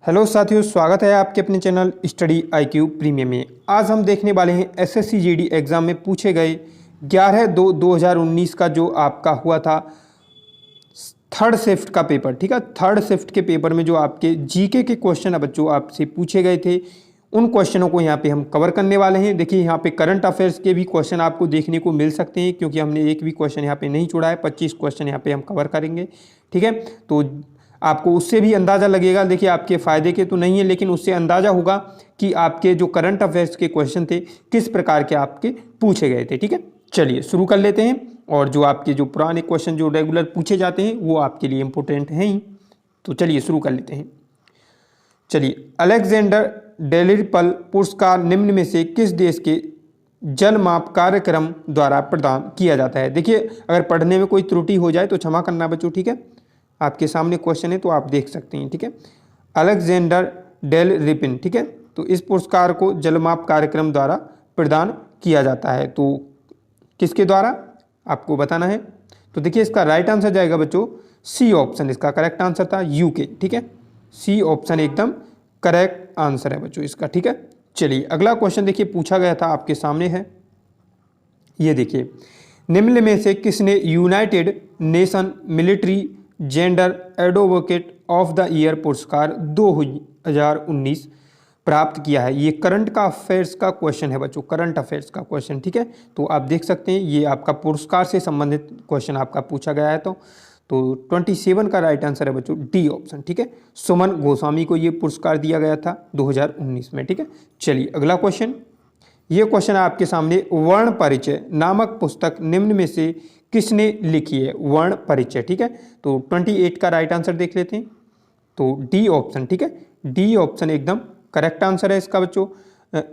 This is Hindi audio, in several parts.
हेलो साथियों, स्वागत है आपके अपने चैनल स्टडी IQ प्रीमियम में। आज हम देखने वाले हैं SSC GD एग्ज़ाम में पूछे गए 11/2/2019 का जो आपका हुआ था थर्ड शिफ्ट का पेपर। ठीक है, थर्ड शिफ्ट के पेपर में जो आपके जीके के क्वेश्चन है बच्चों आपसे पूछे गए थे, उन क्वेश्चनों को यहाँ पे हम कवर करने वाले हैं। देखिए यहाँ पे करंट अफेयर्स के भी क्वेश्चन आपको देखने को मिल सकते हैं, क्योंकि हमने एक भी क्वेश्चन यहाँ पे नहीं छोड़ा है। 25 क्वेश्चन यहाँ पे हम कवर करेंगे। ठीक है, तो आपको उससे भी अंदाज़ा लगेगा। देखिए आपके फ़ायदे के तो नहीं है, लेकिन उससे अंदाज़ा होगा कि आपके जो करंट अफेयर्स के क्वेश्चन थे किस प्रकार के आपके पूछे गए थे। ठीक है, चलिए शुरू कर लेते हैं। और जो आपके जो पुराने क्वेश्चन जो रेगुलर पूछे जाते हैं वो आपके लिए इम्पोर्टेंट हैं ही, तो चलिए शुरू कर लेते हैं। चलिए, अलेक्जेंडर डेलिरपल पुरस्कार निम्न में से किस देश के जल माप कार्यक्रम द्वारा प्रदान किया जाता है। देखिए अगर पढ़ने में कोई त्रुटि हो जाए तो क्षमा करना बच्चों। ठीक है, आपके सामने क्वेश्चन है तो आप देख सकते हैं। ठीक है, अलेक्जेंडर डेल रिपिन। ठीक है, तो इस पुरस्कार को जलमाप कार्यक्रम द्वारा प्रदान किया जाता है। तो किसके द्वारा आपको बताना है। तो देखिए इसका राइट आंसर जाएगा बच्चों सी ऑप्शन, इसका करेक्ट आंसर था यूके। ठीक है, सी ऑप्शन एकदम करेक्ट आंसर है बच्चों इसका। ठीक है, चलिए अगला क्वेश्चन देखिए पूछा गया था, आपके सामने है। ये देखिए, निम्न में से किसने United nation military gender advocate of the year पुरस्कार 2019 प्राप्त किया है। ये करंट का अफेयर्स का क्वेश्चन है बच्चों, करंट अफेयर्स का क्वेश्चन। ठीक है, तो आप देख सकते हैं ये आपका पुरस्कार से संबंधित क्वेश्चन आपका पूछा गया है। तो 27 का राइट आंसर है बच्चों डी ऑप्शन। ठीक है, सुमन गोस्वामी को ये पुरस्कार दिया गया था 2019 में। ठीक है, चलिए अगला क्वेश्चन। ये क्वेश्चन आपके सामने, वर्ण परिचय नामक पुस्तक निम्न में से किसने लिखी है। वर्ण परिचय। ठीक है, तो 28 का राइट आंसर देख लेते हैं, तो डी ऑप्शन। ठीक है, डी ऑप्शन एकदम करेक्ट आंसर है इसका बच्चों।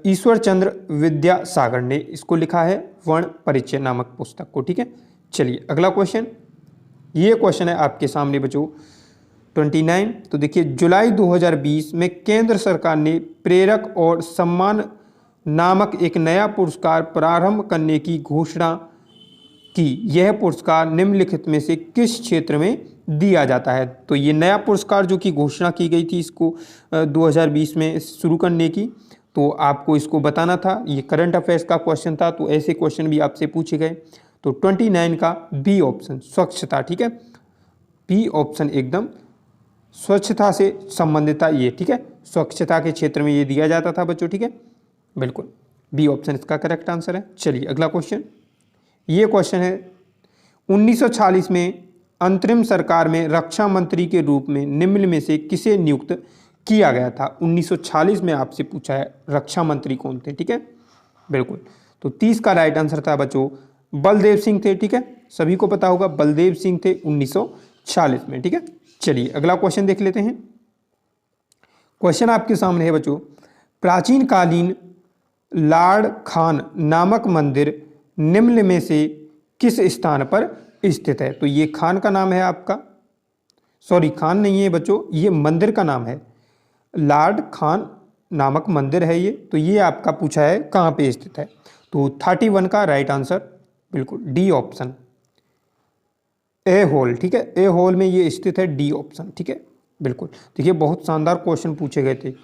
ईश्वर चंद्र विद्यासागर ने इसको लिखा है, वर्ण परिचय नामक पुस्तक को। ठीक है, चलिए अगला क्वेश्चन। ये क्वेश्चन है आपके सामने बच्चों 29। तो देखिए, जुलाई 2020 में केंद्र सरकार ने प्रेरक और सम्मान नामक एक नया पुरस्कार प्रारंभ करने की घोषणा की। यह पुरस्कार निम्नलिखित में से किस क्षेत्र में दिया जाता है। तो ये नया पुरस्कार जो कि घोषणा की गई थी इसको 2020 में शुरू करने की, तो आपको इसको बताना था। ये करंट अफेयर्स का क्वेश्चन था, तो ऐसे क्वेश्चन भी आपसे पूछे गए। तो 29 का बी ऑप्शन स्वच्छता। ठीक है, बी ऑप्शन एकदम स्वच्छता से संबंधित था ये। ठीक है, स्वच्छता के क्षेत्र में ये दिया जाता था बच्चों। ठीक है, बिल्कुल बी ऑप्शन इसका करेक्ट आंसर है। चलिए अगला क्वेश्चन। ये क्वेश्चन है, 1946 में अंतरिम सरकार में रक्षा मंत्री के रूप में निम्न में से किसे नियुक्त किया गया था। 1946 में आपसे पूछा है रक्षा मंत्री कौन थे। ठीक है, बिल्कुल, तो 30 का राइट आंसर था बच्चों बलदेव सिंह थे। ठीक है, सभी को पता होगा बलदेव सिंह थे 1946 में। ठीक है, चलिए अगला क्वेश्चन देख लेते हैं। क्वेश्चन आपके सामने है बच्चों, प्राचीन कालीन लाड़ खान नामक मंदिर निम्न में से किस स्थान पर स्थित है। तो ये खान का नाम है आपका, सॉरी खान नहीं है बच्चों, ये मंदिर का नाम है। लाड़ खान नामक मंदिर है ये, तो ये आपका पूछा है कहाँ पे स्थित है। तो 31 का राइट आंसर बिल्कुल डी ऑप्शन ए होल। ठीक है, ए होल में ये स्थित है, डी ऑप्शन। ठीक है, बिल्कुल। देखिए बहुत शानदार क्वेश्चन पूछे गए थे,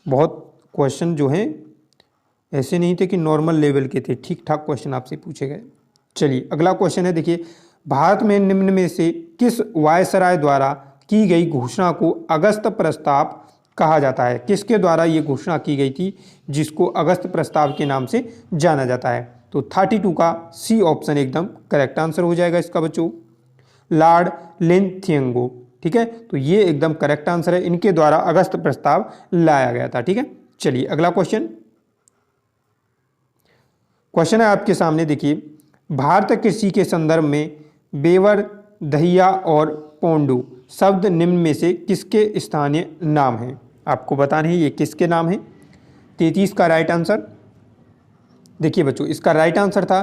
बहुत क्वेश्चन जो हैं ऐसे नहीं थे कि नॉर्मल लेवल के थे, ठीक ठाक क्वेश्चन आपसे पूछे गए। चलिए अगला क्वेश्चन है, देखिए भारत में निम्न में से किस वायसराय द्वारा की गई घोषणा को अगस्त प्रस्ताव कहा जाता है। किसके द्वारा ये घोषणा की गई थी जिसको अगस्त प्रस्ताव के नाम से जाना जाता है। तो 32 का सी ऑप्शन एकदम करेक्ट आंसर हो जाएगा इसका बच्चों, लॉर्ड लिनथियंगो। ठीक है, तो ये एकदम करेक्ट आंसर है, इनके द्वारा अगस्त प्रस्ताव लाया गया था। ठीक है, चलिए अगला क्वेश्चन। क्वेश्चन है आपके सामने, देखिए भारत कृषि के संदर्भ में बेवर, दहिया और पोंडू शब्द निम्न में से किसके स्थानीय नाम हैं। आपको बताना है ये किसके नाम हैं। 33 का राइट आंसर, देखिए बच्चों इसका राइट आंसर था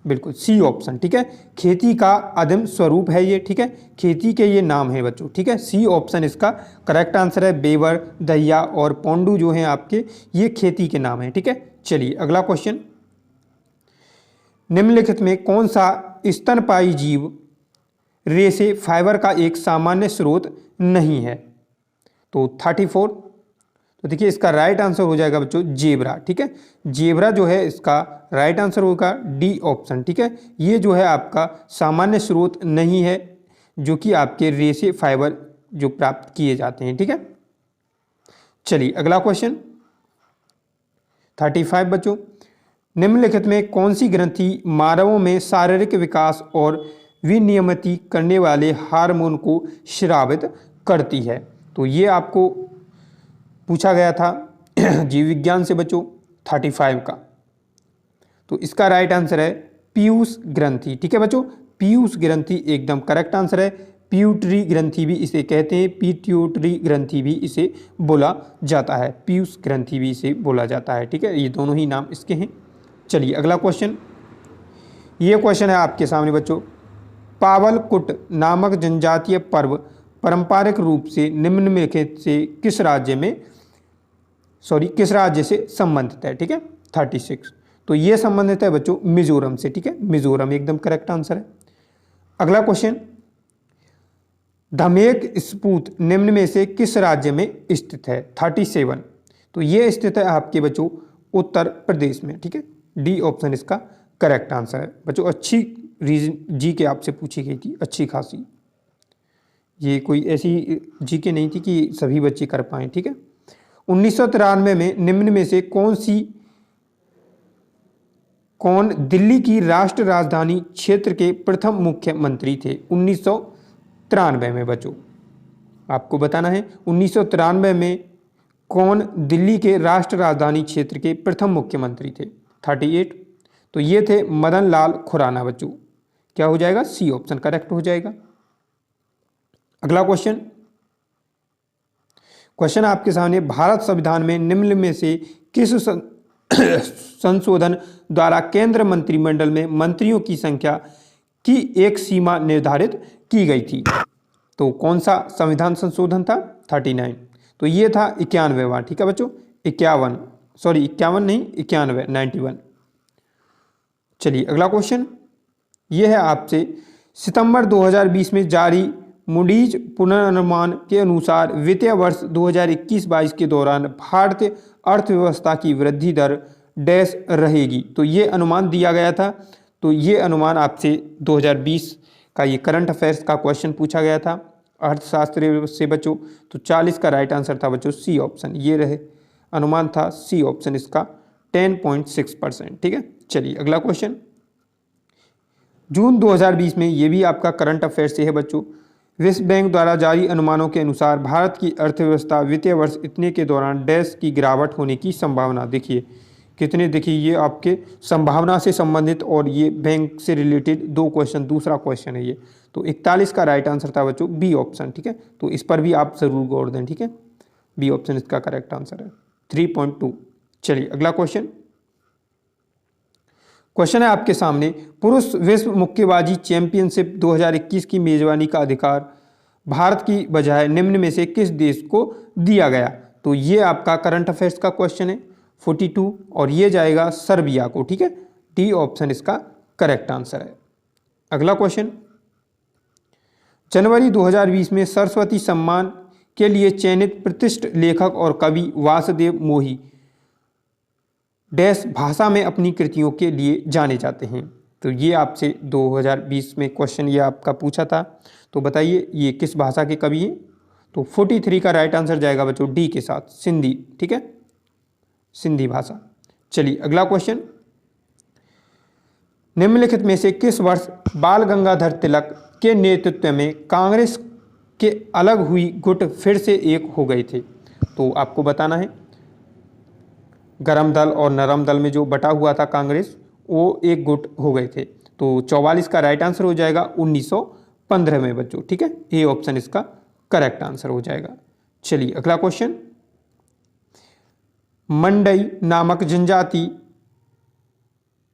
बिल्कुल सी ऑप्शन। ठीक है, खेती का आदिम स्वरूप है ये। ठीक है, खेती के ये नाम है बच्चों। ठीक है, सी ऑप्शन इसका करेक्ट आंसर है। बेवर, दहिया और पोंडू जो हैं आपके, ये खेती के नाम हैं। ठीक है, चलिए अगला क्वेश्चन। निम्नलिखित में कौन सा स्तनपायी जीव रेशे फाइबर का एक सामान्य स्रोत नहीं है। तो 34। तो देखिए इसका राइट आंसर हो जाएगा बच्चों जेबरा, ठीक है। जेबरा जो है इसका राइट आंसर होगा डी ऑप्शन, ठीक है। ये जो है आपका सामान्य स्रोत नहीं है जो कि आपके रेशे फाइबर जो प्राप्त किए जाते हैं, ठीक है। चलिए अगला क्वेश्चन 35 बच्चों, निम्नलिखित में कौन सी ग्रंथि मानवों में शारीरिक विकास और विनियमित करने वाले हार्मोन को स्रावित करती है। तो ये आपको पूछा गया था जीव विज्ञान से बच्चों 35 का। तो इसका राइट आंसर है पीयूष ग्रंथि, ठीक है बच्चों। पीयूष ग्रंथि एकदम करेक्ट आंसर है। पिट्यूटरी ग्रंथि भी इसे कहते हैं, पिट्यूटरी ग्रंथि भी इसे बोला जाता है, पीयूष ग्रंथि भी इसे बोला जाता है, ठीक है। ये दोनों ही नाम इसके हैं। चलिए अगला क्वेश्चन, ये क्वेश्चन है आपके सामने बच्चों, पावलकुट नामक जनजातीय पर्व पारंपरिक रूप से निम्नलिखित से किस राज्य से संबंधित है, ठीक है। 36। तो ये संबंधित है बच्चों मिजोरम से, ठीक है। मिजोरम एकदम करेक्ट आंसर है। अगला क्वेश्चन, धमेक स्पूत निम्न में से किस राज्य में स्थित है। 37। तो ये स्थित है आपके बच्चों उत्तर प्रदेश में, ठीक है। डी ऑप्शन इसका करेक्ट आंसर है बच्चों। अच्छी रीजन जी के आपसे पूछी गई थी, अच्छी खासी, ये कोई ऐसी जी के नहीं थी कि सभी बच्चे कर पाए, ठीक है। 1993 में निम्न में से कौन दिल्ली की राष्ट्र राजधानी क्षेत्र के प्रथम मुख्यमंत्री थे। 1993 में बच्चों आपको बताना है 1993 में कौन दिल्ली के राष्ट्र राजधानी क्षेत्र के प्रथम मुख्यमंत्री थे। 38। तो ये थे मदन लाल खुराना बच्चों। क्या हो जाएगा, सी ऑप्शन करेक्ट हो जाएगा। अगला क्वेश्चन आपके सामने, भारत संविधान में निम्न में से किस संशोधन द्वारा केंद्र मंत्रिमंडल में मंत्रियों की संख्या की एक सीमा निर्धारित की गई थी। तो कौन सा संविधान संशोधन था। 39। तो ये था 91वां, ठीक है बच्चों। 51 नहीं 91, 91। चलिए अगला क्वेश्चन, ये है आपसे, सितंबर 2020 में जारी मूडीज पुनर्नुमान के अनुसार वित्तीय वर्ष 2021-22 के दौरान भारतीय अर्थव्यवस्था की वृद्धि दर डैश रहेगी। तो ये अनुमान दिया गया था। तो ये अनुमान आपसे 2020 का ये करंट अफेयर्स का क्वेश्चन पूछा गया था अर्थशास्त्र से बच्चों। तो 40 का राइट आंसर था बच्चों सी ऑप्शन, ये रहे अनुमान था सी ऑप्शन इसका 10.6%, ठीक है। चलिए अगला क्वेश्चन, जून 2020 में ये भी आपका करंट अफेयर से है बच्चों। विश्व बैंक द्वारा जारी अनुमानों के अनुसार भारत की अर्थव्यवस्था वित्तीय वर्ष इतने के दौरान डैश की गिरावट होने की संभावना। देखिए कितने, देखिए ये आपके संभावना से संबंधित और ये बैंक से रिलेटेड दो क्वेश्चन, दूसरा क्वेश्चन है ये। तो 41 का राइट आंसर था बच्चों बी ऑप्शन, ठीक है। तो इस पर भी आप जरूर गौर दें, ठीक है। बी ऑप्शन इसका करेक्ट आंसर है 3.2। चलिए अगला क्वेश्चन है आपके सामने, पुरुष विश्व मुक्केबाजी चैंपियनशिप 2021 की मेजबानी का अधिकार भारत की बजाय निम्न में से किस देश को दिया गया। तो ये आपका करंट अफेयर्स का क्वेश्चन है 42 और ये जाएगा सर्बिया को, ठीक है। डी ऑप्शन इसका करेक्ट आंसर है। अगला क्वेश्चन, जनवरी 2020 में सरस्वती सम्मान के लिए चयनित प्रतिष्ठित लेखक और कवि वासुदेव मोही डैश भाषा में अपनी कृतियों के लिए जाने जाते हैं। तो ये आपसे 2020 में क्वेश्चन ये आपका पूछा था। तो बताइए ये किस भाषा के कवि हैं। तो 43 का राइट आंसर जाएगा बच्चों डी के साथ, सिंधी, ठीक है, सिंधी भाषा। चलिए अगला क्वेश्चन, निम्नलिखित में से किस वर्ष बाल गंगाधर तिलक के नेतृत्व में कांग्रेस के अलग हुई गुट फिर से एक हो गए थे। तो आपको बताना है गरम दल और नरम दल में जो बटा हुआ था कांग्रेस, वो एक गुट हो गए थे। तो 44 का राइट आंसर हो जाएगा 1915 में बच्चों, ठीक है। ए ऑप्शन इसका करेक्ट आंसर हो जाएगा। चलिए अगला क्वेश्चन, मंडई नामक जनजाति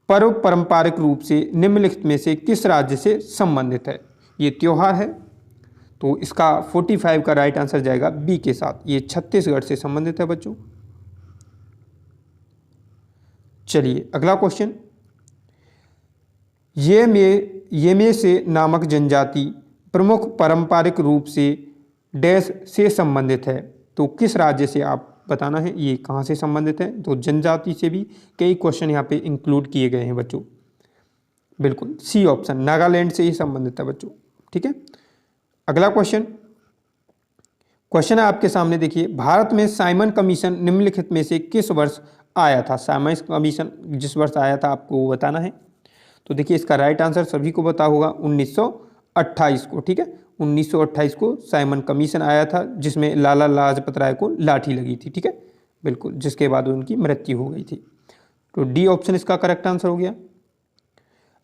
पर्व पारंपरिक रूप से निम्नलिखित में से किस राज्य से संबंधित है। ये त्योहार है। तो इसका 45 का राइट आंसर जाएगा बी के साथ, ये छत्तीसगढ़ से संबंधित है बच्चों। चलिए अगला क्वेश्चन, येमे से नामक जनजाति प्रमुख पारंपरिक रूप से डैश से संबंधित है। तो किस राज्य से आप बताना है ये कहाँ से संबंधित है। तो जनजाति से भी कई क्वेश्चन यहाँ पे इंक्लूड किए गए हैं बच्चों। बिल्कुल सी ऑप्शन, नागालैंड से ही संबंधित है बच्चों। ठीक है, अगला क्वेश्चन है आपके सामने, देखिए भारत में साइमन कमीशन निम्नलिखित में से किस वर्ष आया था। साइमन कमीशन जिस वर्ष आया था आपको वो बताना है। तो देखिए इसका राइट आंसर सभी को पता होगा 1928 को। ठीक है, 1928 को साइमन कमीशन आया था जिसमें लाला लाजपत राय को लाठी लगी थी। ठीक है, बिल्कुल, जिसके बाद उनकी मृत्यु हो गई थी। तो डी ऑप्शन इसका करेक्ट आंसर हो गया।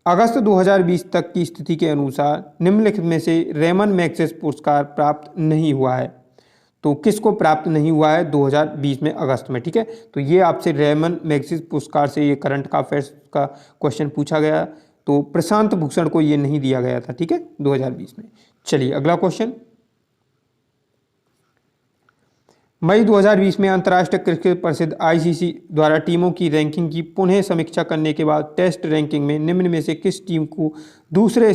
अगस्त 2020 तक की स्थिति के अनुसार निम्नलिखित में से रेमन मैग्सेसे पुरस्कार प्राप्त नहीं हुआ है। तो किसको प्राप्त नहीं हुआ है 2020 में अगस्त में। ठीक है, तो ये आपसे रेमन मैग्सेसे पुरस्कार से ये करंट अफेयर्स का क्वेश्चन पूछा गया। तो प्रशांत भूषण को ये नहीं दिया गया था। ठीक है, 2020 में। चलिए अगला क्वेश्चन, मई 2020 में अंतर्राष्ट्रीय क्रिकेट परिषद ICC द्वारा टीमों की रैंकिंग की पुनः समीक्षा करने के बाद टेस्ट रैंकिंग में निम्न में से किस टीम को दूसरा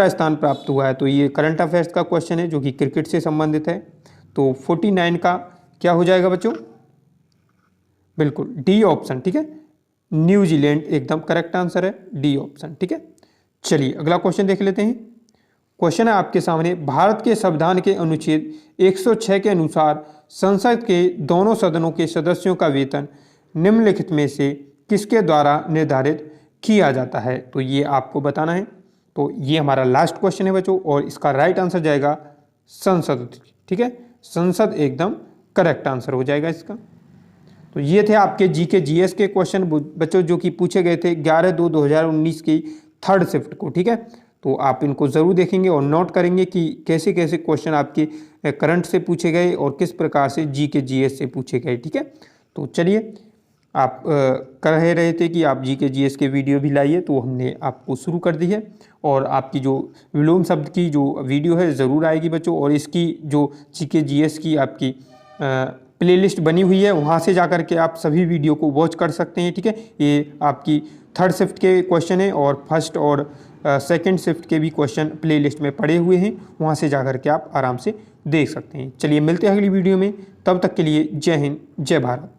स्थान प्राप्त हुआ है। तो ये करंट अफेयर्स का क्वेश्चन है जो कि क्रिकेट से संबंधित है। तो 49 का क्या हो जाएगा बच्चों, बिल्कुल डी ऑप्शन। ठीक है, न्यूजीलैंड एकदम करेक्ट आंसर है, डी ऑप्शन। ठीक है, चलिए अगला क्वेश्चन देख लेते हैं। क्वेश्चन है आपके सामने, भारत के संविधान के अनुच्छेद 106 के अनुसार संसद के दोनों सदनों के सदस्यों का वेतन निम्नलिखित में से किसके द्वारा निर्धारित किया जाता है। तो ये आपको बताना है। तो ये हमारा लास्ट क्वेश्चन है बच्चों और इसका राइट आंसर जाएगा संसद। ठीक है, संसद एकदम करेक्ट आंसर हो जाएगा इसका। तो ये थे आपके GK GS के क्वेश्चन बच्चों जो कि पूछे गए थे 11/2/2019 की थर्ड शिफ्ट को। ठीक है, तो आप इनको ज़रूर देखेंगे और नोट करेंगे कि कैसे कैसे क्वेश्चन आपके करंट से पूछे गए और किस प्रकार से GK GS से पूछे गए। ठीक है, तो चलिए आप कह रहे थे कि आप GK GS के वीडियो भी लाइए, तो हमने आपको शुरू कर दी है और आपकी जो विलोम शब्द की जो वीडियो है ज़रूर आएगी बच्चों। और इसकी जो GK GS की आपकी प्लेलिस्ट बनी हुई है वहाँ से जाकर के आप सभी वीडियो को वॉच कर सकते हैं। ठीक है, ये आपकी थर्ड शिफ्ट के क्वेश्चन है और फर्स्ट और सेकंड शिफ्ट के भी क्वेश्चन प्लेलिस्ट में पड़े हुए हैं, वहाँ से जाकर के आप आराम से देख सकते हैं। चलिए मिलते हैं अगली वीडियो में, तब तक के लिए जय हिंद जय भारत।